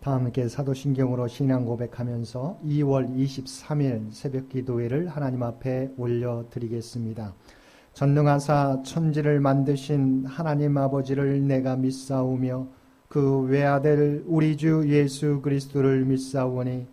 다 함께 사도신경으로 신앙 고백하면서 2월 23일 새벽 기도회를 하나님 앞에 올려드리겠습니다. 전능하사 천지를 만드신 하나님 아버지를 내가 믿사오며 그 외아들 우리 주 예수 그리스도를 믿사오니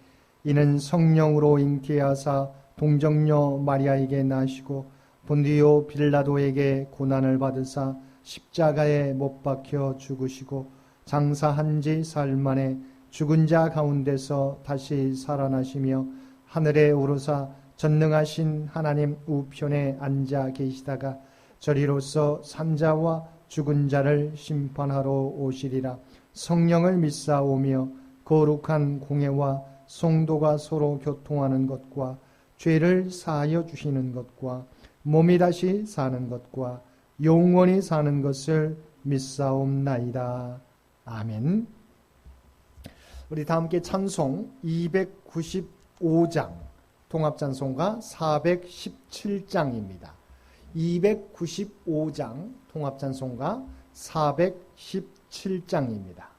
이는 성령으로 잉태하사 동정녀 마리아에게 나시고 본디오 빌라도에게 고난을 받으사 십자가에 못 박혀 죽으시고 장사한 지 사흘 만에 죽은 자 가운데서 다시 살아나시며 하늘에 오르사 전능하신 하나님 우편에 앉아 계시다가 저리로서 산자와 죽은 자를 심판하러 오시리라. 성령을 믿사오며 거룩한 공회와 성도가 서로 교통하는 것과 죄를 사하여 주시는 것과 몸이 다시 사는 것과 영원히 사는 것을 믿사옵나이다. 아멘. 우리 다 함께 찬송 295장, 통합찬송가 417장입니다. 295장, 통합찬송가 417장입니다.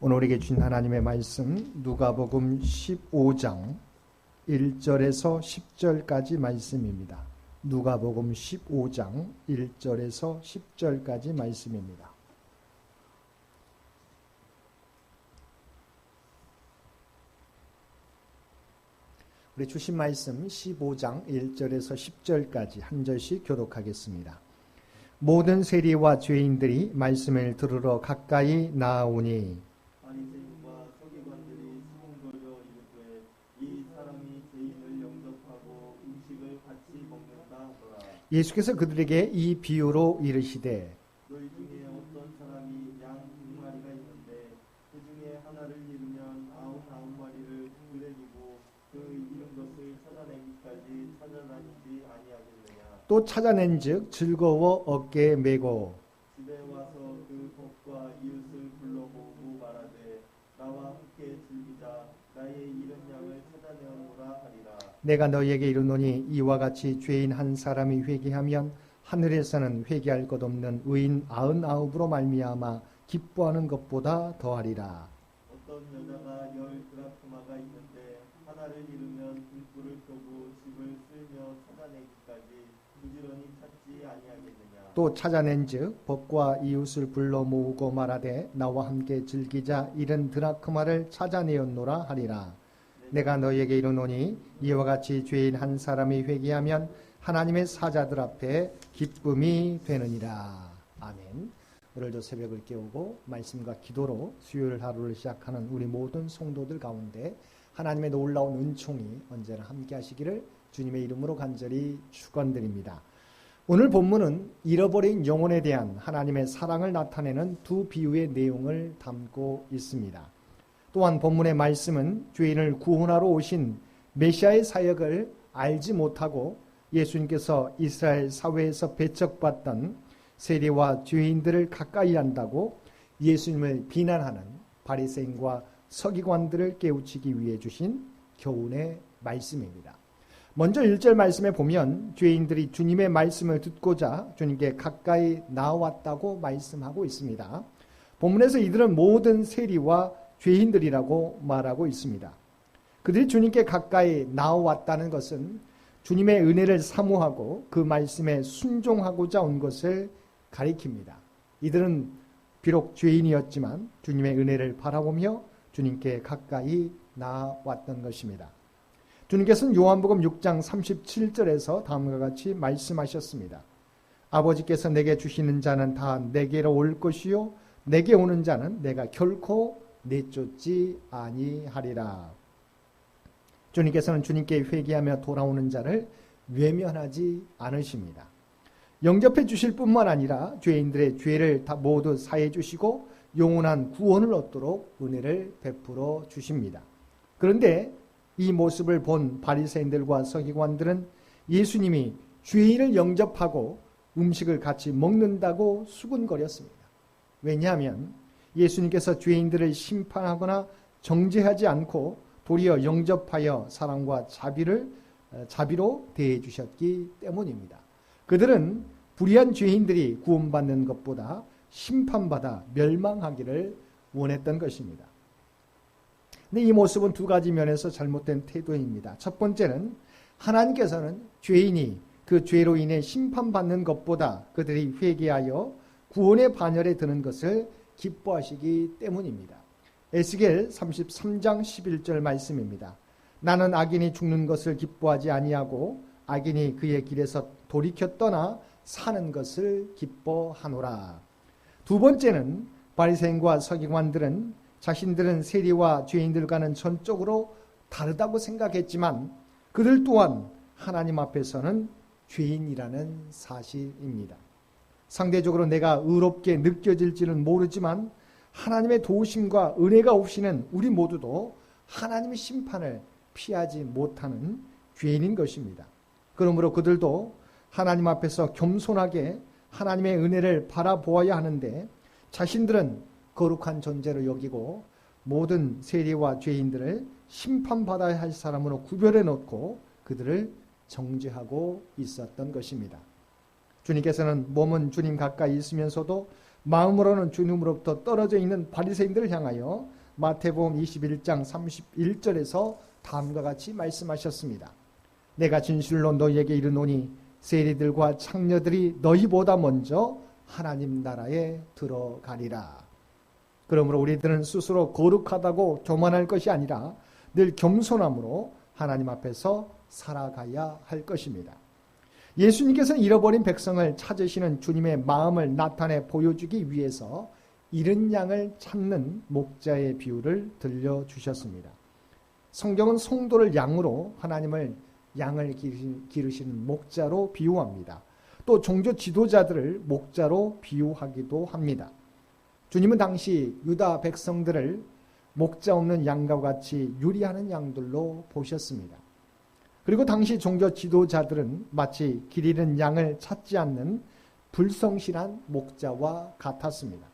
오늘 우리에게 주신 하나님의 말씀 누가복음 15장 1절에서 10절까지 말씀입니다. 누가복음 15장 1절에서 10절까지 말씀입니다. 우리 주신 말씀 15장 1절에서 10절까지 한 절씩 교독하겠습니다. 모든 세리와 죄인들이 말씀을 들으러 가까이 나아오니 바리새인과 서기관들이 수군거려 이르되 이 사람이 죄인을 영접하고 음식을 같이 먹는다 하더라. 예수께서 그들에게 이 비유로 이르시되 너희 중에 어떤 사람이 양 100마리가 있는데 그 중에 하나를 잃으면 99마리를 들에 두고 그 잃은 것을 찾아내기까지 찾아다니지 아니하겠느냐. 또 찾아낸즉 즐거워 어깨에 메고 집에 와서 그 법과 이웃을 불러 모으고 말하되 나와 함께 즐기자 나의 잃은 양을 찾아내었노라 하리라. 내가 너희에게 이르노니 이와 같이 죄인 한 사람이 회개하면 하늘에서는 회개할 것 없는 의인 99으로 말미암아 기뻐하는 것보다 더하리라. 어떤 여자가 10드라크마가 있는데 하나를 잃으면 등불을 켜고 집을 쓸며 찾아내기까지 부지런히 찾지 아니하겠느냐. 또 찾아낸즉 법과 이웃을 불러 모으고 말하되 나와 함께 즐기자 잃은 드라크마를 찾아내었노라 하리라. 내가 너희에게 이르노니 이와 같이 죄인 한 사람이 회개하면 하나님의 사자들 앞에 기쁨이 되느니라. 아멘. 오늘도 새벽을 깨우고 말씀과 기도로 수요일 하루를 시작하는 우리 모든 성도들 가운데 하나님의 놀라운 은총이 언제나 함께 하시기를 주님의 이름으로 간절히 축원드립니다. 오늘 본문은 잃어버린 영혼에 대한 하나님의 사랑을 나타내는 두 비유의 내용을 담고 있습니다. 또한 본문의 말씀은 죄인을 구원하러 오신 메시아의 사역을 알지 못하고 예수님께서 이스라엘 사회에서 배척받던 세리와 죄인들을 가까이 한다고 예수님을 비난하는 바리새인과 서기관들을 깨우치기 위해 주신 교훈의 말씀입니다. 먼저 1절 말씀에 보면 죄인들이 주님의 말씀을 듣고자 주님께 가까이 나왔다고 말씀하고 있습니다. 본문에서 이들은 모든 세리와 죄인들이라고 말하고 있습니다. 그들이 주님께 가까이 나왔다는 것은 주님의 은혜를 사모하고 그 말씀에 순종하고자 온 것을 가리킵니다. 이들은 비록 죄인이었지만 주님의 은혜를 바라보며 주님께 가까이 나왔던 것입니다. 주님께서는 요한복음 6장 37절에서 다음과 같이 말씀하셨습니다. 아버지께서 내게 주시는 자는 다 내게로 올 것이요 내게 오는 자는 내가 결코 내쫓지 아니하리라. 주님께서는 주님께 회개하며 돌아오는 자를 외면하지 않으십니다. 영접해 주실 뿐만 아니라 죄인들의 죄를 다 모두 사해 주시고 영원한 구원을 얻도록 은혜를 베풀어 주십니다. 그런데 이 모습을 본 바리새인들과 서기관들은 예수님이 죄인을 영접하고 음식을 같이 먹는다고 수군거렸습니다. 왜냐하면 예수님께서 죄인들을 심판하거나 정죄하지 않고 도리어 영접하여 사랑과 자비로 대해 주셨기 때문입니다. 그들은 불의한 죄인들이 구원받는 것보다 심판받아 멸망하기를 원했던 것입니다. 근데 이 모습은 두 가지 면에서 잘못된 태도입니다. 첫 번째는 하나님께서는 죄인이 그 죄로 인해 심판받는 것보다 그들이 회개하여 구원의 반열에 드는 것을 기뻐하시기 때문입니다. 에스겔 33장 11절 말씀입니다. 나는 악인이 죽는 것을 기뻐하지 아니하고 악인이 그의 길에서 돌이켜 떠나 사는 것을 기뻐하노라. 두 번째는 바리새인과 서기관들은 자신들은 세리와 죄인들과는 전적으로 다르다고 생각했지만 그들 또한 하나님 앞에서는 죄인이라는 사실입니다. 상대적으로 내가 의롭게 느껴질지는 모르지만 하나님의 도우심과 은혜가 없이는 우리 모두도 하나님의 심판을 피하지 못하는 죄인인 것입니다. 그러므로 그들도 하나님 앞에서 겸손하게 하나님의 은혜를 바라보아야 하는데 자신들은 거룩한 존재로 여기고 모든 세리와 죄인들을 심판받아야 할 사람으로 구별해 놓고 그들을 정죄하고 있었던 것입니다. 주님께서는 몸은 주님 가까이 있으면서도 마음으로는 주님으로부터 떨어져 있는 바리새인들을 향하여 마태복음 21장 31절에서 다음과 같이 말씀하셨습니다. 내가 진실로 너희에게 이르노니 세리들과 창녀들이 너희보다 먼저 하나님 나라에 들어가리라. 그러므로 우리들은 스스로 거룩하다고 교만할 것이 아니라 늘 겸손함으로 하나님 앞에서 살아가야 할 것입니다. 예수님께서는 잃어버린 백성을 찾으시는 주님의 마음을 나타내 보여주기 위해서 잃은 양을 찾는 목자의 비유를 들려주셨습니다. 성경은 성도를 양으로 하나님을 양을 기르시는 목자로 비유합니다. 또 종교 지도자들을 목자로 비유하기도 합니다. 주님은 당시 유다 백성들을 목자 없는 양과 같이 유리하는 양들로 보셨습니다. 그리고 당시 종교 지도자들은 마치 길 잃은 양을 찾지 않는 불성실한 목자와 같았습니다.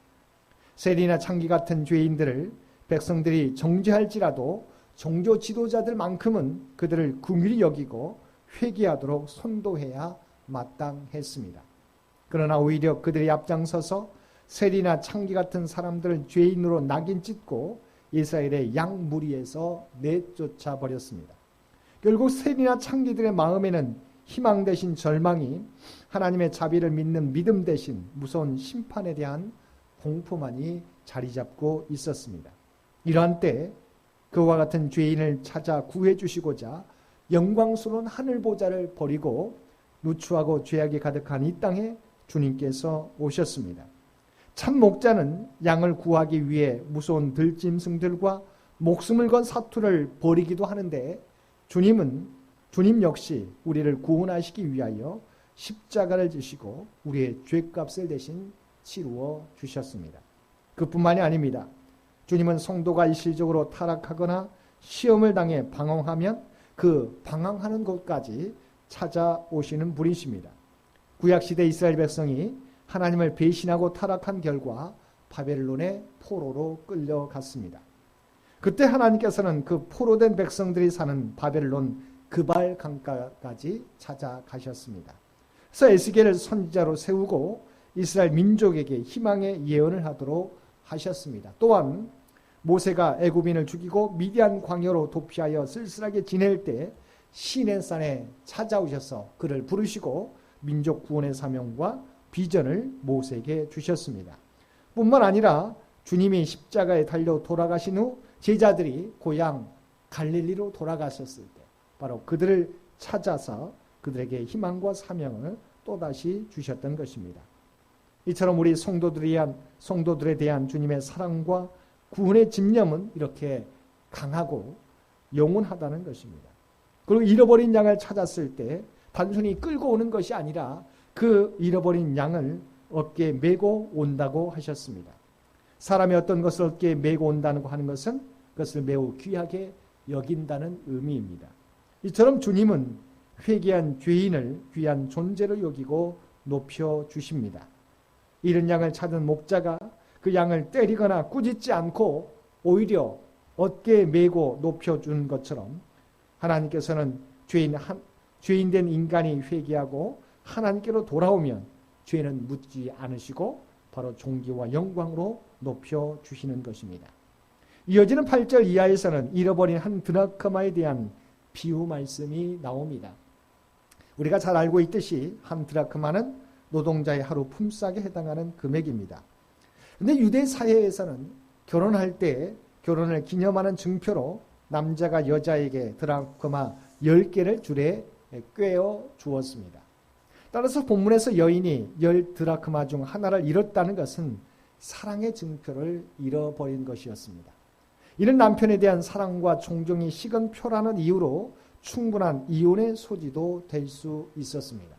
세리나 창기 같은 죄인들을 백성들이 정죄할지라도 종교 지도자들만큼은 그들을 긍휼히 여기고 회개하도록 선도해야 마땅했습니다. 그러나 오히려 그들이 앞장서서 세리나 창기 같은 사람들을 죄인으로 낙인 찍고 이스라엘의 양 무리에서 내쫓아 버렸습니다. 결국 세리나 창기들의 마음에는 희망 대신 절망이, 하나님의 자비를 믿는 믿음 대신 무서운 심판에 대한 공포만이 자리 잡고 있었습니다. 이러한 때 그와 같은 죄인을 찾아 구해 주시고자 영광스러운 하늘 보좌를 버리고 누추하고 죄악이 가득한 이 땅에 주님께서 오셨습니다. 참 목자는 양을 구하기 위해 무서운 들짐승들과 목숨을 건 사투를 벌이기도 하는데 주님 역시 우리를 구원하시기 위하여 십자가를 지시고 우리의 죄값을 대신 치루어 주셨습니다. 그뿐만이 아닙니다. 주님은 성도가 일시적으로 타락하거나 시험을 당해 방황하면 그 방황하는 곳까지 찾아오시는 분이십니다. 구약시대 이스라엘 백성이 하나님을 배신하고 타락한 결과 바벨론의 포로로 끌려갔습니다. 그때 하나님께서는 그 포로된 백성들이 사는 바벨론 그발 강가까지 찾아가셨습니다. 그래서 에스겔을 선지자로 세우고 이스라엘 민족에게 희망의 예언을 하도록 하셨습니다. 또한 모세가 애굽인을 죽이고 미디안 광야로 도피하여 쓸쓸하게 지낼 때 시내산에 찾아오셔서 그를 부르시고 민족 구원의 사명과 비전을 모세에게 주셨습니다. 뿐만 아니라 주님이 십자가에 달려 돌아가신 후 제자들이 고향 갈릴리로 돌아가셨을 때 바로 그들을 찾아서 그들에게 희망과 사명을 또다시 주셨던 것입니다. 이처럼 우리 성도들에 대한 주님의 사랑과 구원의 집념은 이렇게 강하고 영원하다는 것입니다. 그리고 잃어버린 양을 찾았을 때 단순히 끌고 오는 것이 아니라 그 잃어버린 양을 어깨에 메고 온다고 하셨습니다. 사람이 어떤 것을 어깨에 메고 온다고 하는 것은 그것을 매우 귀하게 여긴다는 의미입니다. 이처럼 주님은 회개한 죄인을 귀한 존재로 여기고 높여주십니다. 잃은 양을 찾은 목자가 그 양을 때리거나 꾸짖지 않고 오히려 어깨에 메고 높여준 것처럼 하나님께서는 죄인된 인간이 회개하고 하나님께로 돌아오면 죄는 묻지 않으시고 바로 존귀와 영광으로 높여주시는 것입니다. 이어지는 8절 이하에서는 잃어버린 한 드라크마에 대한 비유 말씀이 나옵니다. 우리가 잘 알고 있듯이 한 드라크마는 노동자의 하루 품삯에 해당하는 금액입니다. 그런데 유대 사회에서는 결혼할 때 결혼을 기념하는 증표로 남자가 여자에게 드라크마 10개를 줄에 꿰어 주었습니다. 따라서 본문에서 여인이 10 드라크마 중 하나를 잃었다는 것은 사랑의 증표를 잃어버린 것이었습니다. 이는 남편에 대한 사랑과 존경이 식은 표라는 이유로 충분한 이혼의 소지도 될 수 있었습니다.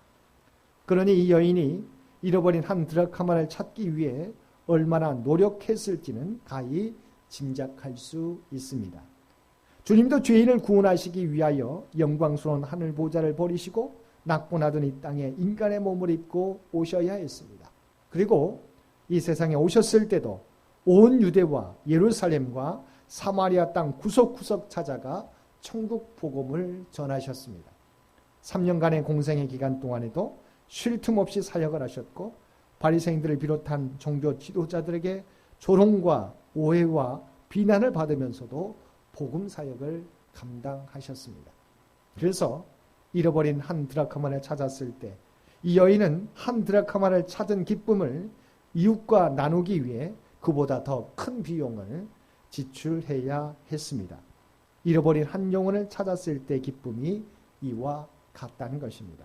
그러니 이 여인이 잃어버린 한 드라크마를 찾기 위해 얼마나 노력했을지는 가히 짐작할 수 있습니다. 주님도 죄인을 구원하시기 위하여 영광스러운 하늘 보좌를 버리시고 낙본하던 이 땅에 인간의 몸을 입고 오셔야 했습니다. 그리고 이 세상에 오셨을 때도 온 유대와 예루살렘과 사마리아 땅 구석구석 찾아가 천국 복음을 전하셨습니다. 3년간의 공생의 기간 동안에도 쉴 틈 없이 사역을 하셨고 바리새인들을 비롯한 종교 지도자들에게 조롱과 오해와 비난을 받으면서도 복음 사역을 감당하셨습니다. 그래서 잃어버린 한 드라크마를 찾았을 때 이 여인은 한 드라크마를 찾은 기쁨을 이웃과 나누기 위해 그보다 더 큰 비용을 지출해야 했습니다. 잃어버린 한 영혼을 찾았을 때 기쁨이 이와 같다는 것입니다.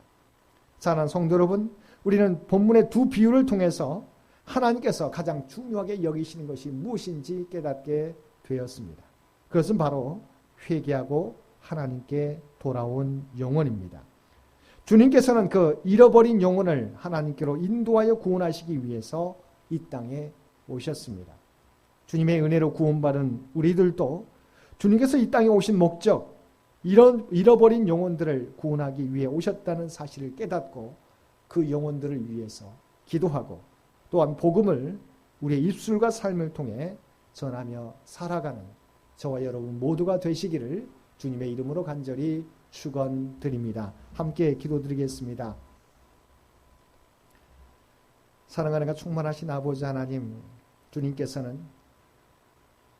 사랑하는 성도 여러분, 우리는 본문의 두 비유를 통해서 하나님께서 가장 중요하게 여기시는 것이 무엇인지 깨닫게 되었습니다. 그것은 바로 회개하고 하나님께 돌아온 영혼입니다. 주님께서는 그 잃어버린 영혼을 하나님께로 인도하여 구원하시기 위해서 이 땅에 오셨습니다. 주님의 은혜로 구원받은 우리들도 주님께서 이 땅에 오신 목적, 이런 잃어버린 영혼들을 구원하기 위해 오셨다는 사실을 깨닫고 그 영혼들을 위해서 기도하고 또한 복음을 우리의 입술과 삶을 통해 전하며 살아가는 저와 여러분 모두가 되시기를 주님의 이름으로 간절히 축원드립니다. 함께 기도드리겠습니다. 사랑하는 충만하신 아버지 하나님, 주님께서는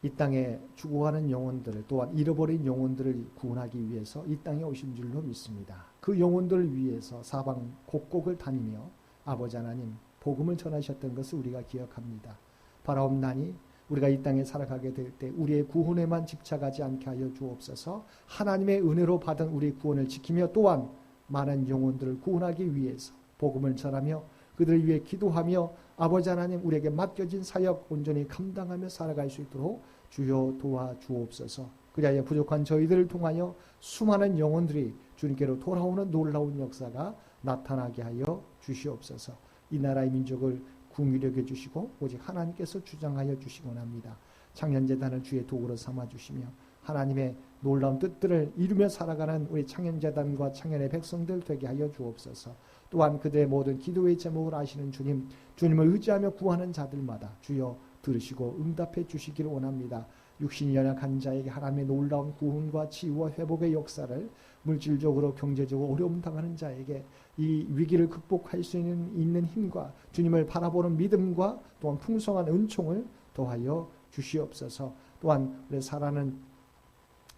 이 땅에 죽어가는 영혼들을 또한 잃어버린 영혼들을 구원하기 위해서 이 땅에 오신 줄로 믿습니다. 그 영혼들을 위해서 사방 곳곳을 다니며 아버지 하나님 복음을 전하셨던 것을 우리가 기억합니다. 바라옵나니 우리가 이 땅에 살아가게 될 때 우리의 구원에만 집착하지 않게 하여 주옵소서. 하나님의 은혜로 받은 우리의 구원을 지키며 또한 많은 영혼들을 구원하기 위해서 복음을 전하며 그들을 위해 기도하며 아버지 하나님 우리에게 맡겨진 사역 온전히 감당하며 살아갈 수 있도록 주여 도와주옵소서. 그리하여 부족한 저희들을 통하여 수많은 영혼들이 주님께로 돌아오는 놀라운 역사가 나타나게 하여 주시옵소서. 이 나라의 민족을 궁휼히 여겨주시고 오직 하나님께서 주장하여 주시곤 합니다. 창년재단을 주의 도구로 삼아주시며 하나님의 놀라운 뜻들을 이루며 살아가는 우리 창년재단과 창년의 백성들 되게 하여 주옵소서. 또한 그들의 모든 기도의 제목을 아시는 주님, 주님을 의지하며 구하는 자들마다 주여 들으시고 응답해 주시기를 원합니다. 육신이 연약한 자에게 하나님의 놀라운 구원과 치유와 회복의 역사를, 물질적으로 경제적으로 어려움 당하는 자에게 이 위기를 극복할 수 있는 힘과 주님을 바라보는 믿음과 또한 풍성한 은총을 더하여 주시옵소서. 또한 우리 살아가는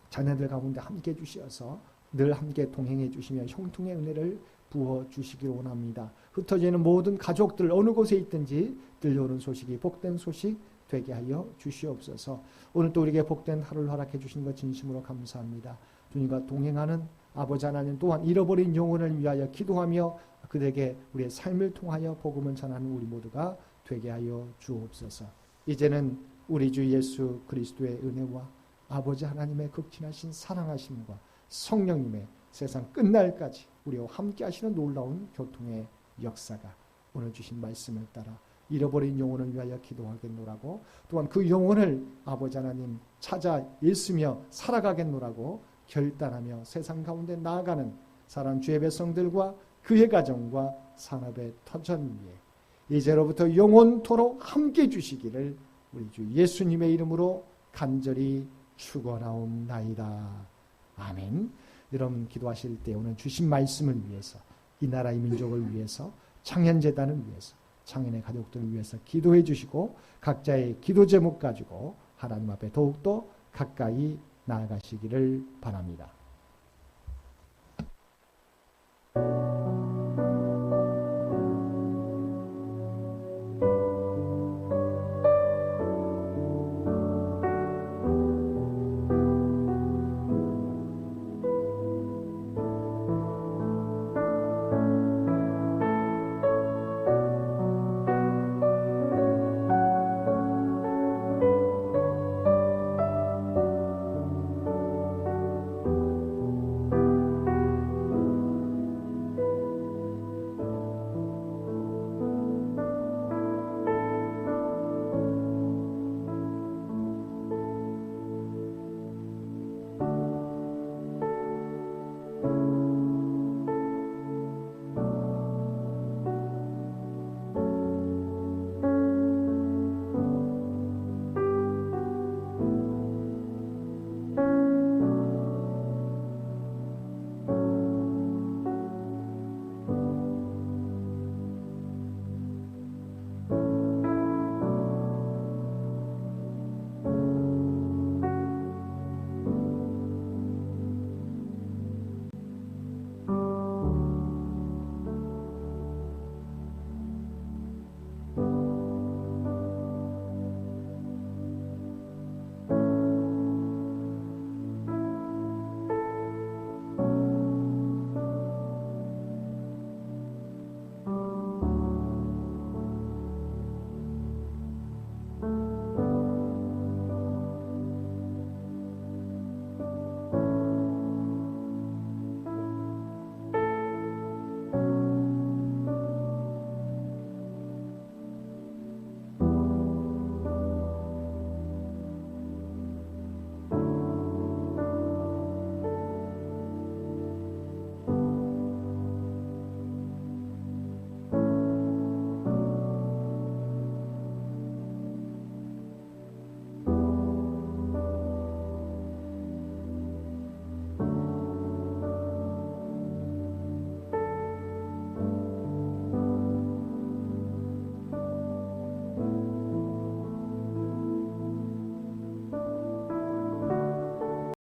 자녀들 가운데 함께 주시어서 늘 함께 동행해 주시며 형통의 은혜를 부어 주시길 원합니다. 흩어져 있는 모든 가족들 어느 곳에 있든지 들려오는 소식이 복된 소식 되게 하여 주시옵소서. 오늘 또 우리에게 복된 하루를 허락해 주신 것 진심으로 감사합니다. 주님과 동행하는 아버지 하나님 또한 잃어버린 영혼을 위하여 기도하며 그들에게 우리의 삶을 통하여 복음을 전하는 우리 모두가 되게 하여 주옵소서. 이제는 우리 주 예수 그리스도의 은혜와 아버지 하나님의 극진하신 사랑하심과 성령님의 세상 끝날까지 우리와 함께 하시는 놀라운 교통의 역사가 오늘 주신 말씀을 따라 잃어버린 영혼을 위하여 기도하겠노라고 또한 그 영혼을 아버지 하나님 찾아 있으며 살아가겠노라고 결단하며 세상 가운데 나아가는 사랑 주의 백성들과 그의 가정과 산업의 터전 위에 이제로부터 영원토록 함께 주시기를 우리 주 예수님의 이름으로 간절히 축원하옵나이다. 아멘. 여러분 기도하실 때 오늘 주신 말씀을 위해서 이 나라의 민족을 위해서 창현재단을 위해서 창현의 가족들을 위해서 기도해 주시고 각자의 기도 제목 가지고 하나님 앞에 더욱더 가까이 나아가시기를 바랍니다.